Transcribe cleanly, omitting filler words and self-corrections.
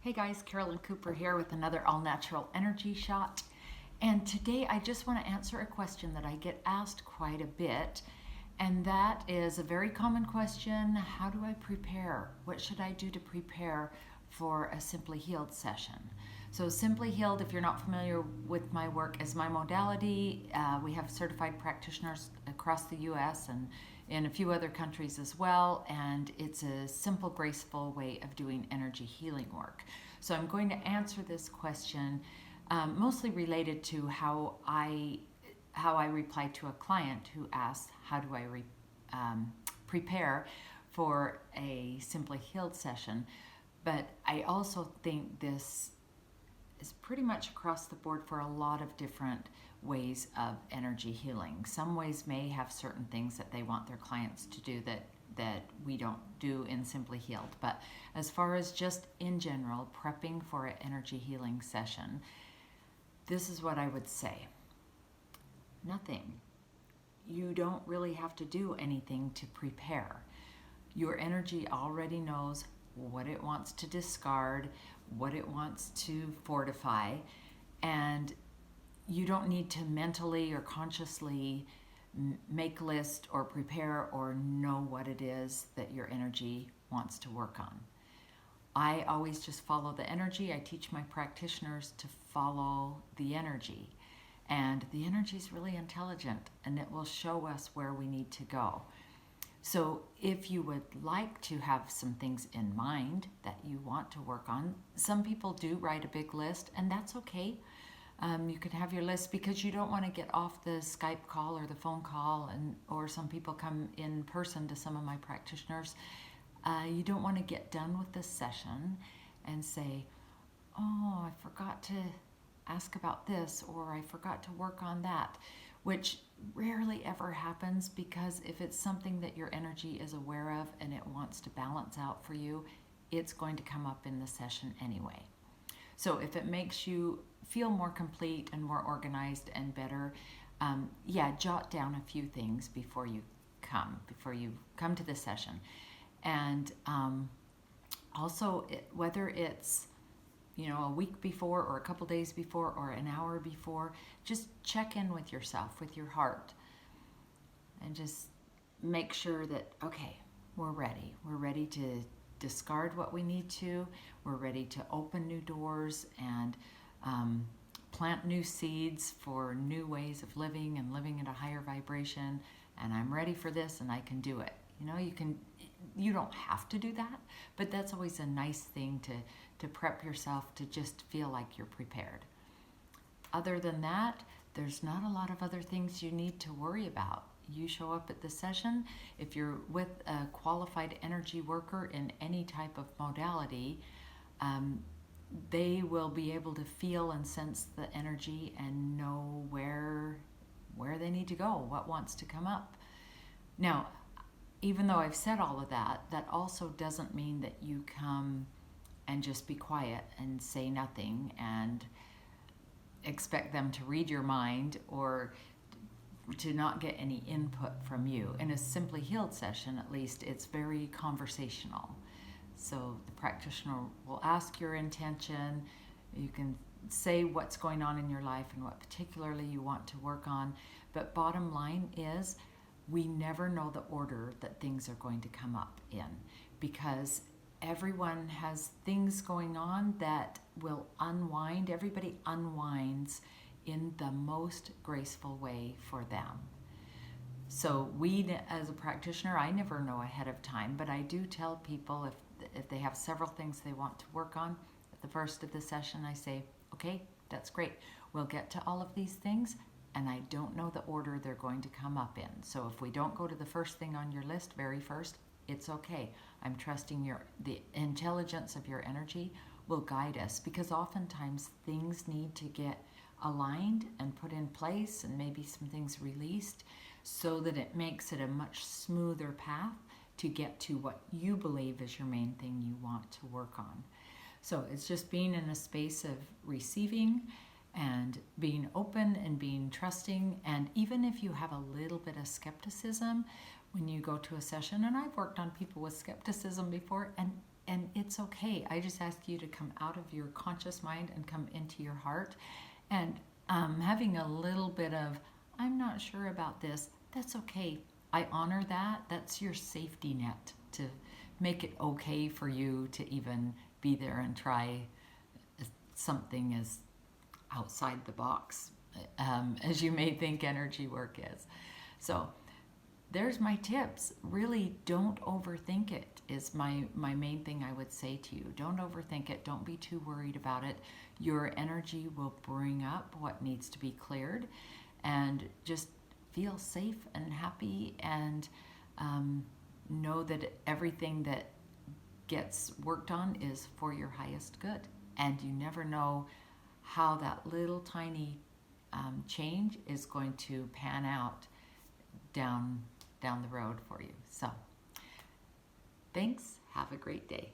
Hey guys, Carolyn Cooper here with another all-natural energy shot. And today I just want to answer a question that I get asked quite a bit. And that is a very common question. How do I prepare? What should I do to prepare for a Simply Healed session? So Simply Healed, if you're not familiar with my work, is my modality. We have certified practitioners across the US and in a few other countries as well, and it's a simple, graceful way of doing energy healing work. So I'm going to answer this question mostly related to how I reply to a client who asks, how do I prepare for a Simply Healed session? But I also think this is pretty much across the board for a lot of different ways of energy healing. Some ways may have certain things that they want their clients to do that we don't do in Simply Healed. But as far as just in general, prepping for an energy healing session, this is what I would say. Nothing. You don't really have to do anything to prepare. Your energy already knows what it wants to discard, what it wants to fortify, and you don't need to mentally or consciously make a list or prepare or know what it is that your energy wants to work on. I always just follow the energy. I teach my practitioners to follow the energy. And the energy is really intelligent, and it will show us where we need to go. So if you would like to have some things in mind that you want to work on, some people do write a big list, and that's okay. You can have your list because you don't want to get off the Skype call or the phone call, or some people come in person to some of my practitioners. You don't want to get done with this session and say, oh, I forgot to ask about this, or I forgot to work on that, which rarely ever happens, because if it's something that your energy is aware of and it wants to balance out for you, it's going to come up in the session anyway. So if it makes you feel more complete and more organized and better, jot down a few things before you come to the session. And also, whether it's a week before or a couple days before or an hour before, just check in with yourself, with your heart, and just make sure that, okay, we're ready. We're ready to discard what we need to. We're ready to open new doors and plant new seeds for new ways of living and living at a higher vibration. And I'm ready for this, and I can do it. You don't have to do that, but that's always a nice thing to prep yourself to just feel like you're prepared. Other than that, there's not a lot of other things you need to worry about. You show up at the session. If you're with a qualified energy worker in any type of modality, they will be able to feel and sense the energy and know where they need to go, what wants to come up. Now, even though I've said all of that, that also doesn't mean that you come and just be quiet and say nothing and expect them to read your mind or to not get any input from you. In a Simply Healed session, at least, it's very conversational. So the practitioner will ask your intention. You can say what's going on in your life and what particularly you want to work on. But bottom line is, we never know the order that things are going to come up in, because everyone has things going on that will unwind. Everybody unwinds in the most graceful way for them. So as a practitioner, I never know ahead of time, but I do tell people if they have several things they want to work on, at the first of the session I say, okay, that's great. We'll get to all of these things, and I don't know the order they're going to come up in. So if we don't go to the first thing on your list very first, it's okay. I'm trusting the intelligence of your energy will guide us, because oftentimes things need to get aligned and put in place, and maybe some things released, so that it makes it a much smoother path to get to what you believe is your main thing you want to work on. So it's just being in a space of receiving and being open and being trusting. And even if you have a little bit of skepticism when you go to a session, and I've worked on people with skepticism before, and and it's okay. I just ask you to come out of your conscious mind and come into your heart. And having a little bit of, I'm not sure about this, that's okay. I honor that. That's your safety net to make it okay for you to even be there and try something as outside the box as you may think energy work is. So there's my tips. Really don't overthink it is my main thing I would say to you. Don't overthink it. Don't be too worried about it. Your energy will bring up what needs to be cleared, and just feel safe and happy, and know that everything that gets worked on is for your highest good. And you never know how that little tiny change is going to pan out down the road for you. So thanks. Have a great day.